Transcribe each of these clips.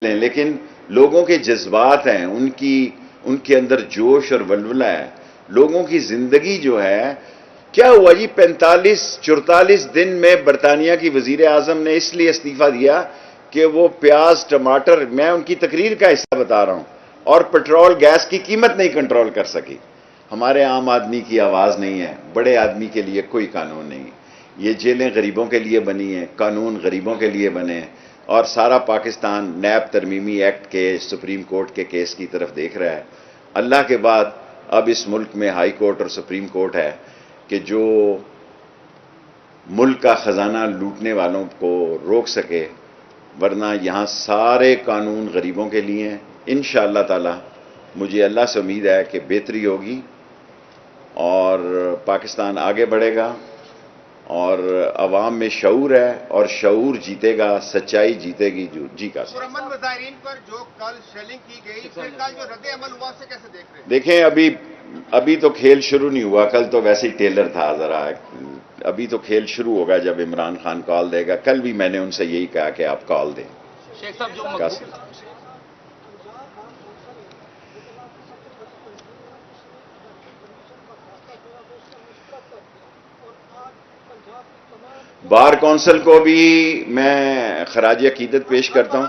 لیں، لیکن لوگوں کے جذبات ہیں، ان کے اندر جوش اور ولولہ ہے. لوگوں کی زندگی جو ہے، کیا ہوا جی 44 دن میں برطانیہ کی وزیر اعظم نے اس لیے استعفیٰ دیا کہ وہ پیاز ٹماٹر، میں ان کی تقریر کا حصہ بتا رہا ہوں، اور پٹرول گیس کی قیمت نہیں کنٹرول کر سکی. ہمارے عام آدمی کی آواز نہیں ہے، بڑے آدمی کے لیے کوئی قانون نہیں. یہ جیلیں غریبوں کے لیے بنی ہیں، قانون غریبوں کے لیے بنے ہیں، اور سارا پاکستان نیب ترمیمی ایکٹ کے سپریم کورٹ کے کیس کی طرف دیکھ رہا ہے. اللہ کے بعد اب اس ملک میں ہائی کورٹ اور سپریم کورٹ ہے کہ جو ملک کا خزانہ لوٹنے والوں کو روک سکے، ورنہ یہاں سارے قانون غریبوں کے لیے ہیں. انشاءاللہ تعالی مجھے اللہ سے امید ہے کہ بہتری ہوگی اور پاکستان آگے بڑھے گا، اور عوام میں شعور ہے، اور شعور جیتے گا، سچائی جیتے گی. جی کا پرامن مظاہرین پر جو کل شیلنگ کی گئی، پھر کل جو رد عمل ہوا اسے کیسے دیکھ رہے ہیں؟ دیکھیں ابھی تو کھیل شروع نہیں ہوا. کل تو ویسے ہی ٹیلر تھا ذرا. ابھی تو کھیل شروع ہوگا جب عمران خان کال دے گا. کل بھی میں نے ان سے یہی کہا کہ آپ کال دیں. شیخ صاحب جو بار کونسل کو بھی میں خراج عقیدت پیش کرتا ہوں،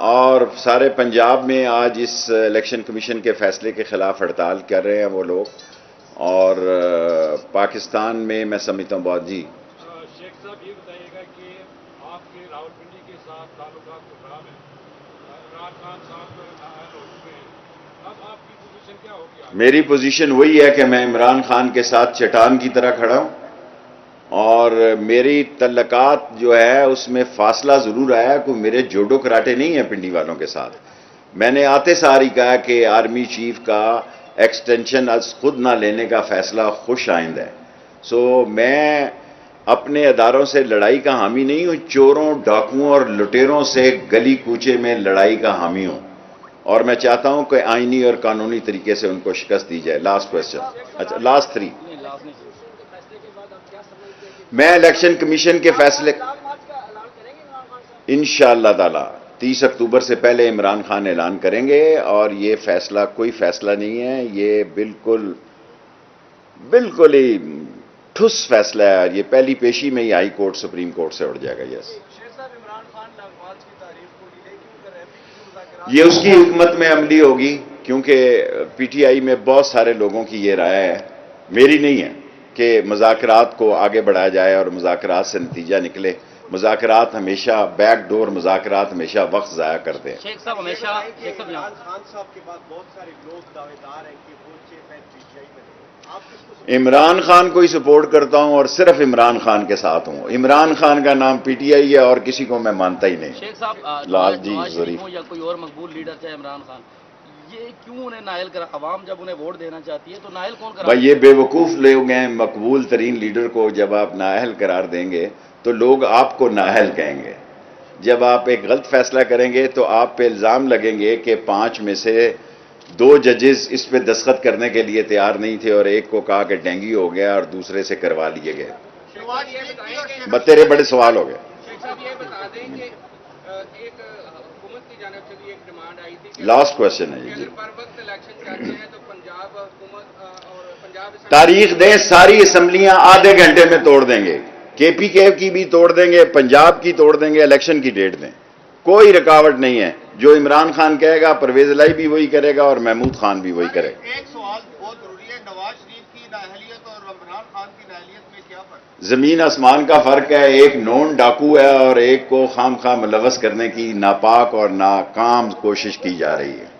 اور سارے پنجاب میں آج اس الیکشن کمیشن کے فیصلے کے خلاف ہڑتال کر رہے ہیں وہ لوگ، اور پاکستان میں میں سمجھتا ہوں بہت. جی شیخ صاحب یہ بتائیے گا کہ آپ کے راولپنڈی کے ساتھ تعلقات تو خراب ہیں، عمران خان صاحب نااہل ہو چکے ہیں، اب آپ کی پوزیشن کیا ہوگی؟ میری پوزیشن وہی ہے کہ میں عمران خان کے ساتھ چٹان کی طرح کھڑا ہوں، اور میری تعلقات جو ہے اس میں فاصلہ ضرور آیا. کوئی میرے جوڈو کراٹے نہیں ہیں پنڈی والوں کے ساتھ. میں نے آتے ساری کہا کہ آرمی چیف کا ایکسٹینشن از خود نہ لینے کا فیصلہ خوش آئند ہے. میں اپنے اداروں سے لڑائی کا حامی نہیں ہوں، چوروں ڈاکوؤں اور لٹیروں سے گلی کوچے میں لڑائی کا حامی ہوں، اور میں چاہتا ہوں کہ آئینی اور قانونی طریقے سے ان کو شکست دی جائے. Last question. اچھا لاسٹ 3. میں الیکشن کمیشن کے فیصلے انشاءاللہ تعالی 30 اکتوبر سے پہلے عمران خان اعلان کریں گے، اور یہ فیصلہ کوئی فیصلہ نہیں ہے، یہ بالکل ہی ٹھوس فیصلہ ہے، اور یہ پہلی پیشی میں ہی ہائی کورٹ سپریم کورٹ سے اٹھ جائے گا. یس یہ اس کی حکمت میں عملی ہوگی، کیونکہ پی ٹی آئی میں بہت سارے لوگوں کی یہ رائے ہے، میری نہیں ہے، کہ مذاکرات کو آگے بڑھایا جائے اور مذاکرات سے نتیجہ نکلے. مذاکرات ہمیشہ بیک ڈور مذاکرات ہمیشہ وقت ضائع کرتے ہیں. شیخ صاحب ہمیشہ عمران خان صاحب کے بعد بہت سارے لوگ دعوے دار ہیں کہ وہ chief and P T I میں رہے. آپ کس کو عمران خان کو ہی سپورٹ کرتا ہوں، اور صرف عمران خان کے ساتھ ہوں. عمران خان کا نام پی ٹی آئی ہے، اور کسی کو میں مانتا ہی نہیں. شیخ صاحب لال جی نواز ظریف شریف ہوں یا کوئی اور مقبول لیڈر چاہے عمران خان، یہ کیوں انہیں نااہل کرا؟ عوام جب انہیں ووٹ دینا چاہتی ہے تو نااہل کون کرا؟ بھائی یہ بے وقوف لوگ ہیں. مقبول ترین لیڈر کو جب آپ نااہل قرار دیں گے تو لوگ آپ کو نااہل کہیں گے. جب آپ ایک غلط فیصلہ کریں گے تو آپ پہ الزام لگیں گے کہ 5 میں سے 2 ججز اس پہ دستخط کرنے کے لیے تیار نہیں تھے، اور ایک کو کہا کہ ڈینگی ہو گیا اور دوسرے سے کروا لیے گئے. تیرے بڑے سوال ہو گئے. شیخ صاحب یہ بتا دیں کہ ایک حکومت کی جانب سے بھی ایک ڈیمانڈ آئی تھی کہ لاسٹ کوشچن ہے جی. پر وقت الیکشن چاہتے ہیں تو پنجاب حکومت اور پنجاب تاریخ دیں، ساری اسمبلیاں آدھے گھنٹے میں توڑ دیں گے. کے پی کے کی بھی توڑ دیں گے، پنجاب کی توڑ دیں گے. الیکشن کی ڈیٹ دیں، کوئی رکاوٹ نہیں ہے. جو عمران خان کہے گا پرویز الہی بھی وہی کرے گا، اور محمود خان بھی وہی کرے گا. ایک سوال بہت ضروری ہے، نواز شریف کی نااہلیت اور عمران خان کی نااہلیت میں کیا فرق؟ زمین آسمان کا فرق ہے. ایک نون ڈاکو ہے، اور ایک کو خام خواہ ملوث کرنے کی ناپاک اور ناکام کوشش کی جا رہی ہے.